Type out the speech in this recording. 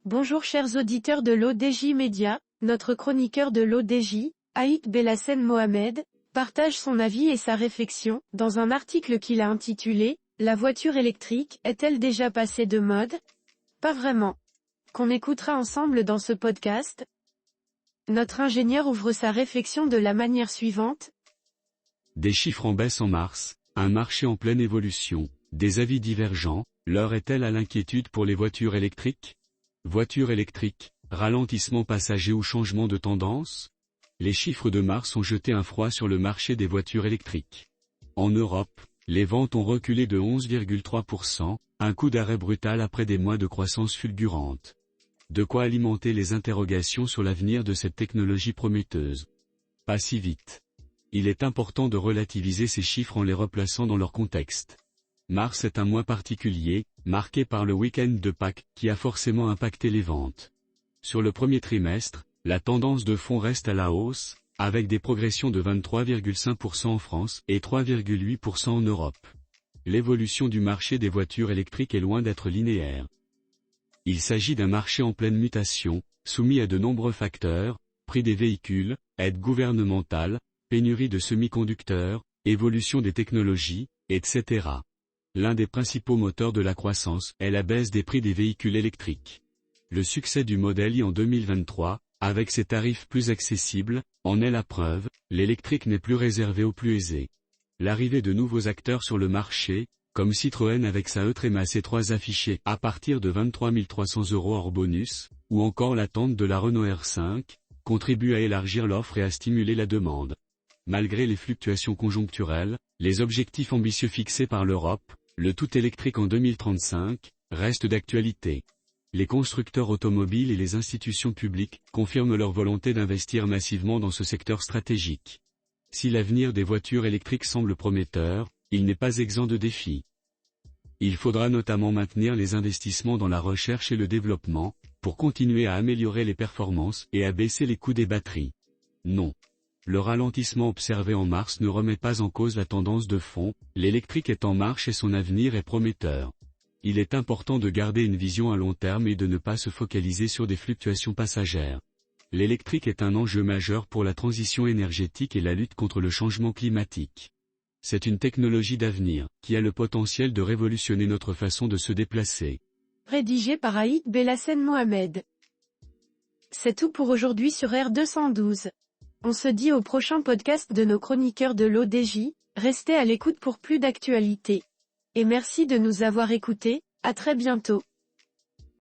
Bonjour chers auditeurs de l'ODJ Média, notre chroniqueur de l'ODJ, Aït Belassen Mohamed, partage son avis et sa réflexion, dans un article qu'il a intitulé « La voiture électrique est-elle déjà passée de mode ?» Pas vraiment. Qu'on écoutera ensemble dans ce podcast. Notre ingénieur ouvre sa réflexion de la manière suivante. Des chiffres en baisse en mars, un marché en pleine évolution, des avis divergents, l'heure est-elle à l'inquiétude pour les voitures électriques ? Voitures électriques, ralentissement passager ou changement de tendance ? Les chiffres de mars ont jeté un froid sur le marché des voitures électriques. En Europe, les ventes ont reculé de 11,3%, un coup d'arrêt brutal après des mois de croissance fulgurante. De quoi alimenter les interrogations sur l'avenir de cette technologie prometteuse. Pas si vite. Il est important de relativiser ces chiffres en les replaçant dans leur contexte. Mars est un mois particulier, marqué par le week-end de Pâques, qui a forcément impacté les ventes. Sur le premier trimestre, la tendance de fond reste à la hausse, avec des progressions de 23,5% en France et 3,8% en Europe. L'évolution du marché des voitures électriques est loin d'être linéaire. Il s'agit d'un marché en pleine mutation, soumis à de nombreux facteurs, prix des véhicules, aides gouvernementales, pénurie de semi-conducteurs, évolution des technologies, etc. L'un des principaux moteurs de la croissance est la baisse des prix des véhicules électriques. Le succès du Model Y en 2023, avec ses tarifs plus accessibles, en est la preuve, l'électrique n'est plus réservé aux plus aisés. L'arrivée de nouveaux acteurs sur le marché, comme Citroën avec sa e-Trema C3 affichée à partir de 23 300 € hors bonus, ou encore l'attente de la Renault R5, contribue à élargir l'offre et à stimuler la demande. Malgré les fluctuations conjoncturelles, les objectifs ambitieux fixés par l'Europe, le tout électrique en 2035, restent d'actualité. Les constructeurs automobiles et les institutions publiques confirment leur volonté d'investir massivement dans ce secteur stratégique. Si l'avenir des voitures électriques semble prometteur, il n'est pas exempt de défis. Il faudra notamment maintenir les investissements dans la recherche et le développement, pour continuer à améliorer les performances et à baisser les coûts des batteries. Non. Le ralentissement observé en mars ne remet pas en cause la tendance de fond, l'électrique est en marche et son avenir est prometteur. Il est important de garder une vision à long terme et de ne pas se focaliser sur des fluctuations passagères. L'électrique est un enjeu majeur pour la transition énergétique et la lutte contre le changement climatique. C'est une technologie d'avenir, qui a le potentiel de révolutionner notre façon de se déplacer. Rédigé par Aït Belassen Mohamed. C'est tout pour aujourd'hui sur R212. On se dit au prochain podcast de nos chroniqueurs de l'ODJ, restez à l'écoute pour plus d'actualités. Et merci de nous avoir écoutés, à très bientôt.